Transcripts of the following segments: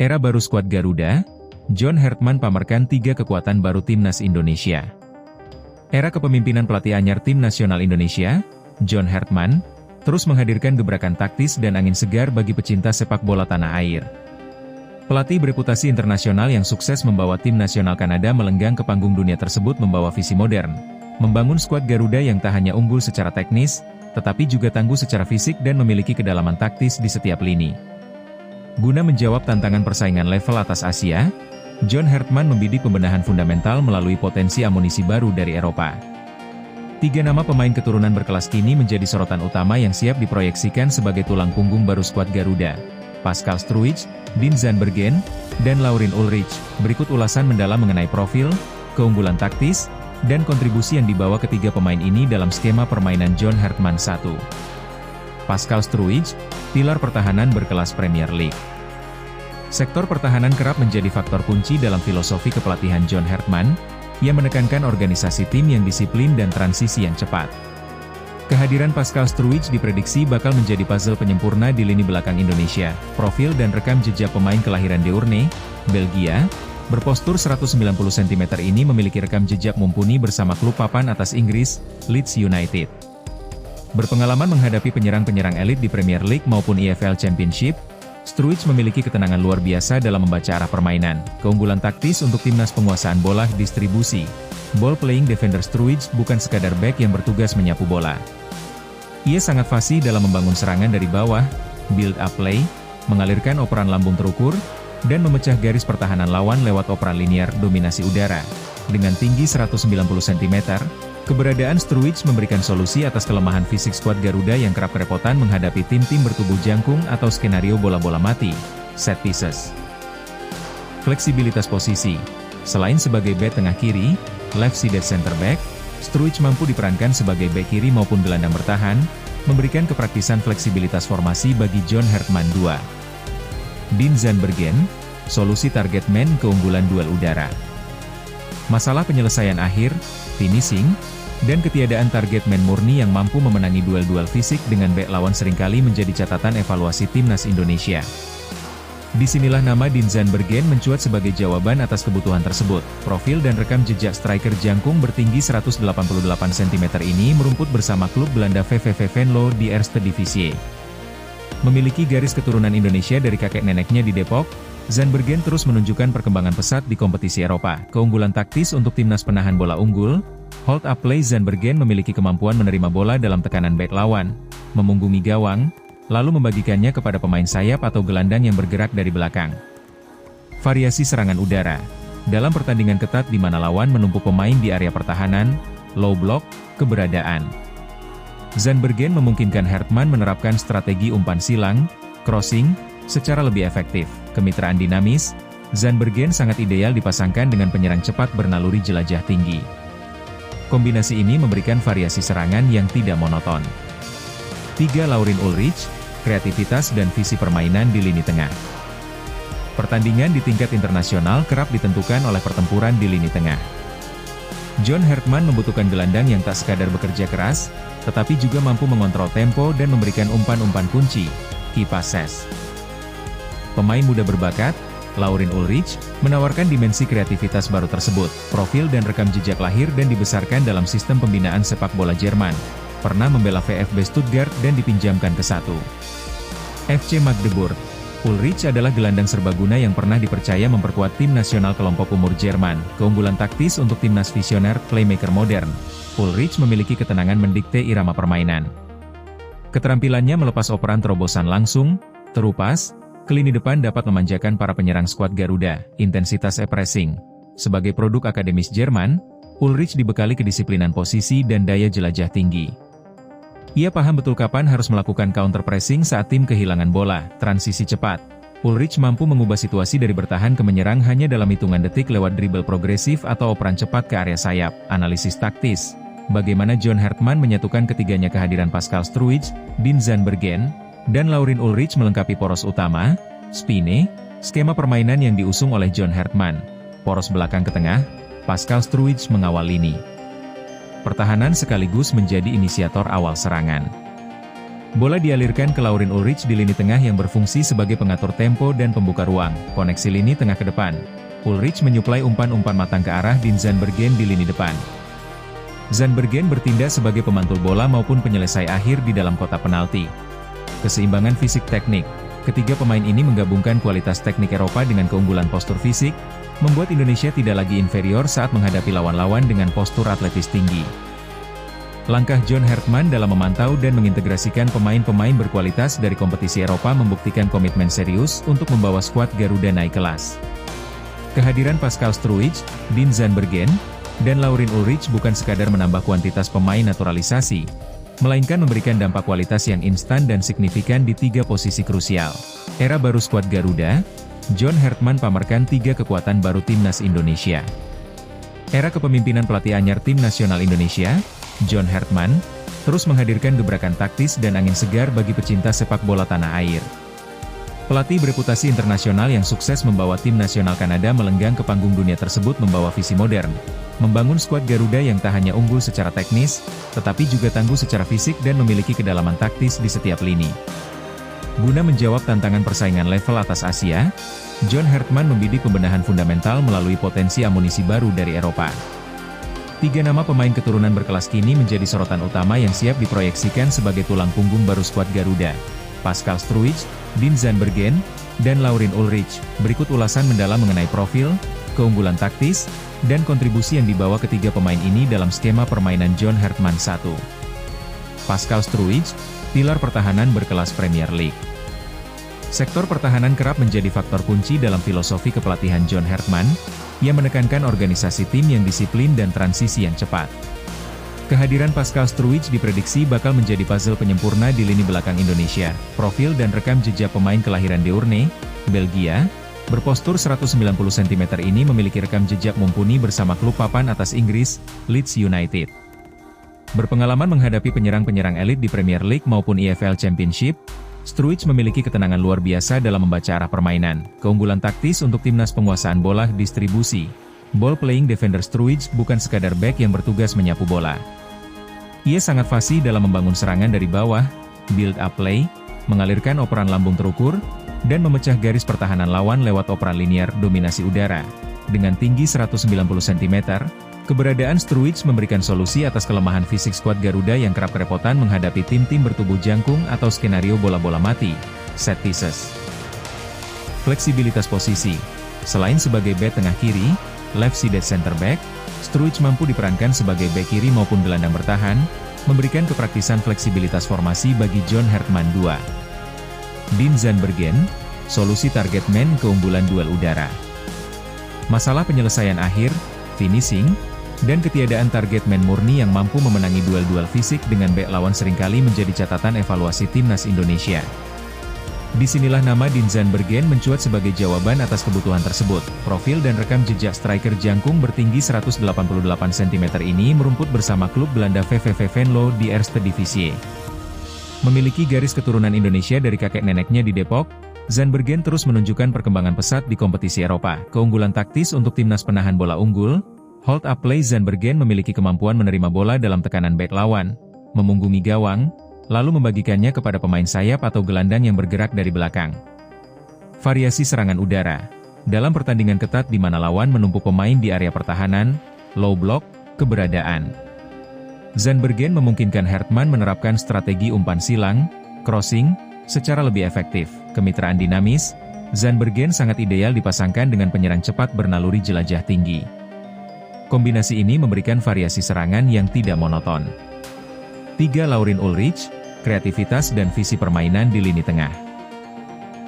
Era baru skuad Garuda, John Hartman pamerkan 3 kekuatan baru Timnas Indonesia. Era kepemimpinan pelatih anyar Tim Nasional Indonesia, John Hartman, terus menghadirkan gebrakan taktis dan angin segar bagi pecinta sepak bola tanah air. Pelatih bereputasi internasional yang sukses membawa tim nasional Kanada melenggang ke panggung dunia tersebut membawa visi modern, membangun skuad Garuda yang tak hanya unggul secara teknis, tetapi juga tangguh secara fisik dan memiliki kedalaman taktis di setiap lini. Guna menjawab tantangan persaingan level atas Asia, John Hartman membidik pembenahan fundamental melalui potensi amunisi baru dari Eropa. 3 nama pemain keturunan berkelas kini menjadi sorotan utama yang siap diproyeksikan sebagai tulang punggung baru skuad Garuda. Pascal Struijk, Dean Zandbergen, dan Laurien Ulrich. Berikut ulasan mendalam mengenai profil, keunggulan taktis, dan kontribusi yang dibawa ketiga pemain ini dalam skema permainan John Hartman 1. Pascal Struijk, pilar pertahanan berkelas Premier League. Sektor pertahanan kerap menjadi faktor kunci dalam filosofi kepelatihan John Hartman, yang menekankan organisasi tim yang disiplin dan transisi yang cepat. Kehadiran Pascal Struijk diprediksi bakal menjadi puzzle penyempurna di lini belakang Indonesia. Profil dan rekam jejak pemain kelahiran Deurne, Belgia, berpostur 190 cm ini memiliki rekam jejak mumpuni bersama klub papan atas Inggris, Leeds United. Berpengalaman menghadapi penyerang-penyerang elit di Premier League maupun EFL Championship, Struijk memiliki ketenangan luar biasa dalam membaca arah permainan. Keunggulan taktis untuk timnas penguasaan bola, distribusi. Ball playing defender Struijk bukan sekadar back yang bertugas menyapu bola. Ia sangat fasih dalam membangun serangan dari bawah, build up play, mengalirkan operan lambung terukur, dan memecah garis pertahanan lawan lewat operan linear dominasi udara. Dengan tinggi 190 cm, keberadaan Struijk memberikan solusi atas kelemahan fisik skuad Garuda yang kerap kerepotan menghadapi tim-tim bertubuh jangkung atau skenario bola-bola mati, set pieces. Fleksibilitas posisi. Selain sebagai bek tengah kiri, left-sided center back, Struijk mampu diperankan sebagai bek kiri maupun gelandang bertahan, memberikan kepraktisan fleksibilitas formasi bagi John Hartman 2. Dean Zandbergen, solusi target man keunggulan duel udara. Masalah penyelesaian akhir, finishing, dan ketiadaan target man murni yang mampu memenangi duel-duel fisik dengan bek lawan seringkali menjadi catatan evaluasi timnas Indonesia. Disinilah nama Dean Zandbergen mencuat sebagai jawaban atas kebutuhan tersebut. Profil dan rekam jejak striker jangkung bertinggi 188 cm ini merumput bersama klub Belanda VVV Venlo di Eerste Divisie. Memiliki garis keturunan Indonesia dari kakek neneknya di Depok, Zandbergen terus menunjukkan perkembangan pesat di kompetisi Eropa. Keunggulan taktis untuk timnas penahan bola unggul, hold up play. Zandbergen memiliki kemampuan menerima bola dalam tekanan bek lawan, memunggungi gawang, lalu membagikannya kepada pemain sayap atau gelandang yang bergerak dari belakang. Variasi serangan udara. Dalam pertandingan ketat di mana lawan menumpuk pemain di area pertahanan, low block, keberadaan Zandbergen memungkinkan Hartman menerapkan strategi umpan silang, crossing, secara lebih efektif. Kemitraan dinamis, Zandbergen sangat ideal dipasangkan dengan penyerang cepat bernaluri jelajah tinggi. Kombinasi ini memberikan variasi serangan yang tidak monoton. 3. Laurien Ulrich, kreativitas dan visi permainan di lini tengah. Pertandingan di tingkat internasional kerap ditentukan oleh pertempuran di lini tengah. John Hartman membutuhkan gelandang yang tak sekadar bekerja keras, tetapi juga mampu mengontrol tempo dan memberikan umpan-umpan kunci, key passes. Pemain muda berbakat, Laurien Ulrich, menawarkan dimensi kreativitas baru tersebut. Profil dan rekam jejak lahir dan dibesarkan dalam sistem pembinaan sepak bola Jerman. Pernah membela VfB Stuttgart dan dipinjamkan ke 1. FC Magdeburg. Ulrich adalah gelandang serbaguna yang pernah dipercaya memperkuat tim nasional kelompok umur Jerman. Keunggulan taktis untuk timnas visioner, playmaker modern. Ulrich memiliki ketenangan mendikte irama permainan. Keterampilannya melepas operan terobosan langsung, terupas, ke lini depan dapat memanjakan para penyerang skuad Garuda. Intensitas pressing. Sebagai produk akademis Jerman, Ulrich dibekali kedisiplinan posisi dan daya jelajah tinggi. Ia paham betul kapan harus melakukan counter pressing saat tim kehilangan bola. Transisi cepat. Ulrich mampu mengubah situasi dari bertahan ke menyerang hanya dalam hitungan detik lewat dribble progresif atau operan cepat ke area sayap. Analisis taktis. Bagaimana John Hartman menyatukan ketiganya? Kehadiran Pascal Struijk, Dean Zandbergen, dan Laurien Ulrich melengkapi poros utama, spine, skema permainan yang diusung oleh John Hartman. Poros belakang ke tengah, Pascal Struijk mengawal lini pertahanan sekaligus menjadi inisiator awal serangan. Bola dialirkan ke Laurin Ulrich di lini tengah yang berfungsi sebagai pengatur tempo dan pembuka ruang, koneksi lini tengah ke depan. Ulrich menyuplai umpan-umpan matang ke arah Dean Zandbergen di lini depan. Zandbergen bertindak sebagai pemantul bola maupun penyelesai akhir di dalam kotak penalti. Keseimbangan fisik teknik. Ketiga pemain ini menggabungkan kualitas teknik Eropa dengan keunggulan postur fisik, membuat Indonesia tidak lagi inferior saat menghadapi lawan-lawan dengan postur atletis tinggi. Langkah John Herdman dalam memantau dan mengintegrasikan pemain-pemain berkualitas dari kompetisi Eropa membuktikan komitmen serius untuk membawa skuad Garuda naik kelas. Kehadiran Pascal Struijk, Dean Zandbergen, dan Laurin Ulrich bukan sekadar menambah kuantitas pemain naturalisasi, melainkan memberikan dampak kualitas yang instan dan signifikan di tiga posisi krusial. Era baru skuad Garuda, John Herdman pamerkan tiga kekuatan baru Timnas Indonesia. Era kepemimpinan pelatih anyar Tim Nasional Indonesia, John Herdman, terus menghadirkan gebrakan taktis dan angin segar bagi pecinta sepak bola tanah air. Pelatih bereputasi internasional yang sukses membawa tim nasional Kanada melenggang ke panggung dunia tersebut membawa visi modern, membangun skuad Garuda yang tak hanya unggul secara teknis, tetapi juga tangguh secara fisik dan memiliki kedalaman taktis di setiap lini. Guna menjawab tantangan persaingan level atas Asia, John Herdman membidik pembenahan fundamental melalui potensi amunisi baru dari Eropa. Tiga nama pemain keturunan berkelas kini menjadi sorotan utama yang siap diproyeksikan sebagai tulang punggung baru skuad Garuda. Pascal Struijk, Dean Zandbergen, dan Laurin Ulrich. Berikut ulasan mendalam mengenai profil, keunggulan taktis, dan kontribusi yang dibawa ketiga pemain ini dalam skema permainan John Herdman 1. Pascal Struijk, pilar pertahanan berkelas Premier League. Sektor pertahanan kerap menjadi faktor kunci dalam filosofi kepelatihan John Herdman, yang menekankan organisasi tim yang disiplin dan transisi yang cepat. Kehadiran Pascal Struijk diprediksi bakal menjadi puzzle penyempurna di lini belakang Indonesia. Profil dan rekam jejak pemain kelahiran Deurne, Belgia, berpostur 190 cm ini memiliki rekam jejak mumpuni bersama klub papan atas Inggris, Leeds United. Berpengalaman menghadapi penyerang-penyerang elit di Premier League maupun EFL Championship, Struijk memiliki ketenangan luar biasa dalam membaca arah permainan. Keunggulan taktis untuk timnas penguasaan bola distribusi. Ball playing defender Struijk bukan sekadar back yang bertugas menyapu bola. Ia sangat fasih dalam membangun serangan dari bawah, build up play, mengalirkan operan lambung terukur, dan memecah garis pertahanan lawan lewat operan linear dominasi udara. Dengan tinggi 190 cm, keberadaan Struijk memberikan solusi atas kelemahan fisik skuad Garuda yang kerap kerepotan menghadapi tim-tim bertubuh jangkung atau skenario bola-bola mati, set pieces. Fleksibilitas posisi. Selain sebagai bek tengah kiri, left-sided center back, Struijk mampu diperankan sebagai bek kiri maupun gelandang bertahan, memberikan kepraktisan fleksibilitas formasi bagi John Herdman 2. Dean Zandbergen, solusi target man keunggulan duel udara. Masalah penyelesaian akhir, finishing, dan ketiadaan target man murni yang mampu memenangi duel-duel fisik dengan bek lawan seringkali menjadi catatan evaluasi timnas Indonesia. Disinilah nama Dean Zandbergen mencuat sebagai jawaban atas kebutuhan tersebut. Profil dan rekam jejak striker jangkung bertinggi 188 cm ini merumput bersama klub Belanda VVV Venlo di Eerste Divisie. Memiliki garis keturunan Indonesia dari kakek neneknya di Depok, Zandbergen terus menunjukkan perkembangan pesat di kompetisi Eropa. Keunggulan taktis untuk timnas penahan bola unggul, hold up play. Zandbergen memiliki kemampuan menerima bola dalam tekanan bek lawan, memunggungi gawang, lalu membagikannya kepada pemain sayap atau gelandang yang bergerak dari belakang. Variasi serangan udara. Dalam pertandingan ketat di mana lawan menumpuk pemain di area pertahanan, low block, keberadaan Zandbergen memungkinkan Herdman menerapkan strategi umpan silang, crossing, secara lebih efektif. Kemitraan dinamis, Zandbergen sangat ideal dipasangkan dengan penyerang cepat bernaluri jelajah tinggi. Kombinasi ini memberikan variasi serangan yang tidak monoton. 3. Laurin Ulrich, kreativitas dan visi permainan di lini tengah.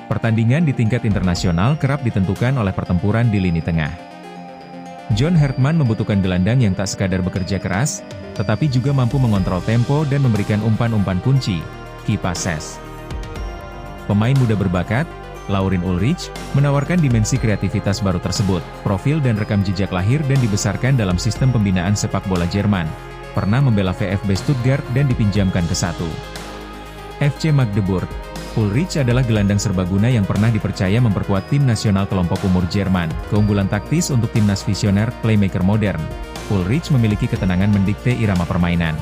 Pertandingan di tingkat internasional kerap ditentukan oleh pertempuran di lini tengah. John Herdman membutuhkan gelandang yang tak sekadar bekerja keras, tetapi juga mampu mengontrol tempo dan memberikan umpan-umpan kunci, key passes. Pemain muda berbakat, Laurin Ulrich, menawarkan dimensi kreativitas baru tersebut. Profil dan rekam jejak lahir dan dibesarkan dalam sistem pembinaan sepak bola Jerman. Pernah membela VfB Stuttgart dan dipinjamkan ke 1. FC Magdeburg. Ulrich adalah gelandang serbaguna yang pernah dipercaya memperkuat tim nasional kelompok umur Jerman. Keunggulan taktis untuk timnas visioner, playmaker modern. Ulrich memiliki ketenangan mendikte irama permainan.